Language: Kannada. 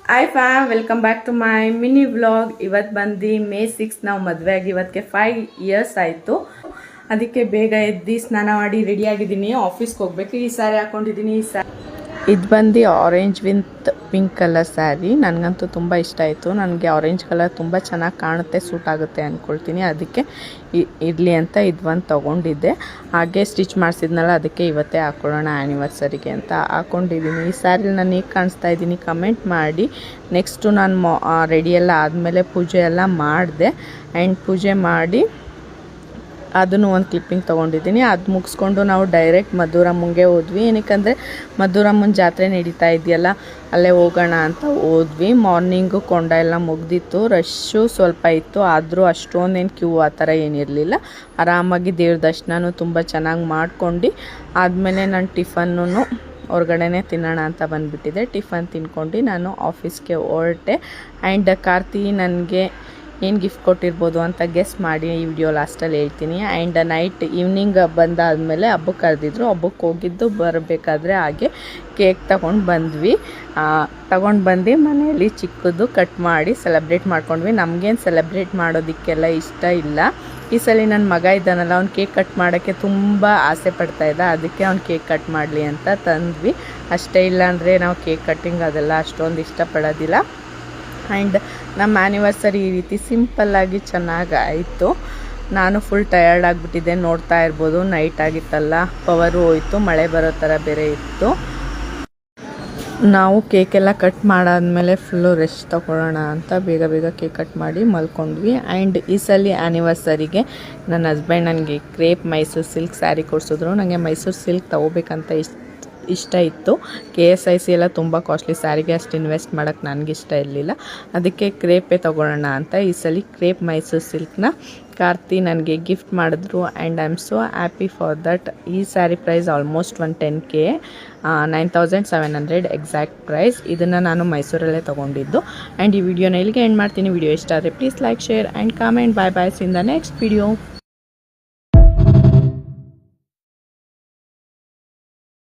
Hi fam, welcome back to my mini vlog. ಇವತ್ತು ಬಂದು ಮೇ 6 ನಾವು ಮದುವೆ ಆಗಿ ಇವತ್ತಿಗೆ 5 ಇಯರ್ಸ್ ಆಯಿತು. ಅದಕ್ಕೆ ಬೇಗ ಎದ್ದು ಸ್ನಾನ ಮಾಡಿ ರೆಡಿಯಾಗಿದ್ದೀನಿ, ಆಫೀಸ್ಗೆ ಹೋಗ್ಬೇಕು. ಈ ಸ್ಯಾರಿ ಹಾಕೊಂಡಿದ್ದೀನಿ. ಇದು ಬಂದು orange with pink colour sari. ನನಗಂತೂ ತುಂಬ ಇಷ್ಟ ಆಯಿತು. ನನಗೆ ಆರೆಂಜ್ ಕಲರ್ ತುಂಬ ಚೆನ್ನಾಗಿ ಕಾಣುತ್ತೆ, ಸೂಟ್ ಆಗುತ್ತೆ ಅಂದ್ಕೊಳ್ತೀನಿ. ಅದಕ್ಕೆ ಇರಲಿ ಅಂತ ಇದು ಒಂದು ತೊಗೊಂಡಿದ್ದೆ. ಹಾಗೆ ಸ್ಟಿಚ್ ಮಾಡಿಸಿದ್ನಲ್ಲ, ಅದಕ್ಕೆ ಇವತ್ತೇ ಹಾಕ್ಕೊಳ್ಳೋಣ ಆ್ಯನಿವರ್ಸರಿಗೆ ಅಂತ ಹಾಕ್ಕೊಂಡಿದ್ದೀನಿ. ಈ ಸ್ಯಾರಿ ನಾನು ಈಗ ಕಾಣಿಸ್ತಾ ಇದ್ದೀನಿ, ಕಮೆಂಟ್ ಮಾಡಿ. ನೆಕ್ಸ್ಟು ನಾನು ರೆಡಿಯೆಲ್ಲ ಆದಮೇಲೆ ಪೂಜೆ ಎಲ್ಲ ಮಾಡಿದೆ. ಆ್ಯಂಡ್ ಪೂಜೆ ಮಾಡಿ ಅದನ್ನು ಒಂದು ಕ್ಲಿಪ್ಪಿಂಗ್ ತೊಗೊಂಡಿದ್ದೀನಿ. ಅದು ಮುಗಿಸ್ಕೊಂಡು ನಾವು ಡೈರೆಕ್ಟ್ ಮಧುರಮ್ಮಂಗೆ ಹೋದ್ವಿ. ಏನಕ್ಕಂದರೆ ಮಧುರಮ್ಮನ ಜಾತ್ರೆ ನಡೀತಾ ಇದೆಯಲ್ಲ, ಅಲ್ಲೇ ಹೋಗೋಣ ಅಂತ ಹೋದ್ವಿ. ಮಾರ್ನಿಂಗು ಕೊಂಡ ಎಲ್ಲ ಮುಗ್ದಿತ್ತು, ರಶ್ಶು ಸ್ವಲ್ಪ ಇತ್ತು. ಆದರೂ ಅಷ್ಟೊಂದೇನು ಕ್ಯೂ ಆ ಥರ ಏನಿರಲಿಲ್ಲ. ಆರಾಮಾಗಿ ದೇವ್ರ ದರ್ಶನನೂ ತುಂಬ ಚೆನ್ನಾಗಿ ಮಾಡ್ಕೊಂಡು ಆದಮೇಲೆ ನಾನು ಟಿಫನ್ನು ಹೊರಗಡೆನೇ ತಿನ್ನೋಣ ಅಂತ ಬಂದುಬಿಟ್ಟಿದ್ದೆ. ಟಿಫನ್ ತಿನ್ಕೊಂಡು ನಾನು ಆಫೀಸ್ಗೆ ಹೊರಟೆ. ಆ್ಯಂಡ್ ಕಾರ್ತಿ ನನಗೆ ಏನು ಗಿಫ್ಟ್ ಕೊಟ್ಟಿರ್ಬೋದು ಅಂತ ಗೆಸ್ ಮಾಡಿ ಈ ವಿಡಿಯೋ ಲಾಸ್ಟಲ್ಲಿ ಹೇಳ್ತೀನಿ. ಆ್ಯಂಡ್ ನೈಟ್ ಈವ್ನಿಂಗ್ ಬಂದಾದಮೇಲೆ ಹಬ್ಬಕ್ಕೆ ಕರೆದಿದ್ರು. ಹಬ್ಬಕ್ಕೆ ಹೋಗಿದ್ದು ಬರಬೇಕಾದ್ರೆ ಹಾಗೆ ಕೇಕ್ ತಗೊಂಡು ಬಂದ್ವಿ. ಬಂದು ಮನೆಯಲ್ಲಿ ಚಿಕ್ಕದು ಕಟ್ ಮಾಡಿ ಸೆಲೆಬ್ರೇಟ್ ಮಾಡ್ಕೊಂಡ್ವಿ. ನಮಗೇನು ಸೆಲೆಬ್ರೇಟ್ ಮಾಡೋದಕ್ಕೆಲ್ಲ ಇಷ್ಟ ಇಲ್ಲ. ಈ ಸಲ ನನ್ನ ಮಗ ಇದ್ದಾನಲ್ಲ, ಅವ್ನು ಕೇಕ್ ಕಟ್ ಮಾಡೋಕ್ಕೆ ತುಂಬ ಆಸೆ ಪಡ್ತಾಯಿದ್ದ. ಅದಕ್ಕೆ ಅವ್ನು ಕೇಕ್ ಕಟ್ ಮಾಡಲಿ ಅಂತ ತಂದ್ವಿ ಅಷ್ಟೇ. ಇಲ್ಲಾಂದರೆ ನಾವು ಕೇಕ್ ಕಟ್ಟಿಂಗ್ ಅದೆಲ್ಲ ಅಷ್ಟೊಂದು ಇಷ್ಟಪಡೋದಿಲ್ಲ. ಆ್ಯಂಡ್ ನಮ್ಮ ಆ್ಯನಿವರ್ಸರಿ ಈ ರೀತಿ ಸಿಂಪಲ್ಲಾಗಿ ಚೆನ್ನಾಗಿ ಆಯಿತು. ನಾನು ಫುಲ್ ಟಯರ್ಡ್ ಆಗಿಬಿಟ್ಟಿದ್ದೆ, ನೋಡ್ತಾ ಇರ್ಬೋದು. ನೈಟ್ ಆಗಿತ್ತಲ್ಲ, ಪವರು ಹೋಯಿತು, ಮಳೆ ಬರೋ ಥರ ಬೇರೆ ಇತ್ತು. ನಾವು ಕೇಕೆಲ್ಲ ಕಟ್ ಮಾಡಾದ್ಮೇಲೆ ಫುಲ್ಲು ರೆಸ್ಟ್ ತೊಗೊಳ್ಳೋಣ ಅಂತ ಬೇಗ ಕೇಕ್ ಕಟ್ ಮಾಡಿ ಮಲ್ಕೊಂಡ್ವಿ. ಆ್ಯಂಡ್ ಈ ಸಲ ಆ್ಯನಿವರ್ಸರಿಗೆ ನನ್ನ ಹಸ್ಬೆಂಡ್ ನನಗೆ ಕ್ರೇಪ್ ಮೈಸೂರು ಸಿಲ್ಕ್ ಸ್ಯಾರಿ ಕೊಡಿಸಿದ್ರು. ನನಗೆ ಮೈಸೂರು ಸಿಲ್ಕ್ ತೊಗೋಬೇಕಂತ ಇಷ್ಟ ಇತ್ತು. KSIC ಎಲ್ಲ ತುಂಬ ಕಾಸ್ಟ್ಲಿ, ಸ್ಯಾರಿಗೆ ಅಷ್ಟು ಇನ್ವೆಸ್ಟ್ ಮಾಡೋಕ್ಕೆ ನನಗಿಷ್ಟ ಇರಲಿಲ್ಲ. ಅದಕ್ಕೆ ಕ್ರೇಪೇ ತೊಗೊಳ್ಳೋಣ ಅಂತ ಈ ಸಲ ಕ್ರೇಪ್ ಮೈಸೂರು ಸಿಲ್ಕ್ನ ಕಾರ್ತಿ ನನಗೆ ಗಿಫ್ಟ್ ಮಾಡಿದ್ರು. And I am so happy for that. ಈ sari price almost 10K, 9700 exact price. ಇದನ್ನು ನಾನು ಮೈಸೂರಲ್ಲೇ ತೊಗೊಂಡಿದ್ದು. ಆ್ಯಂಡ್ ಈ ವಿಡಿಯೋನ ಇಲ್ಲಿಗೆ ಎಂಡ್ ಮಾಡ್ತೀನಿ. ವಿಡಿಯೋ ಇಷ್ಟ ಆದರೆ please like, share and comment. Bye see in the next video.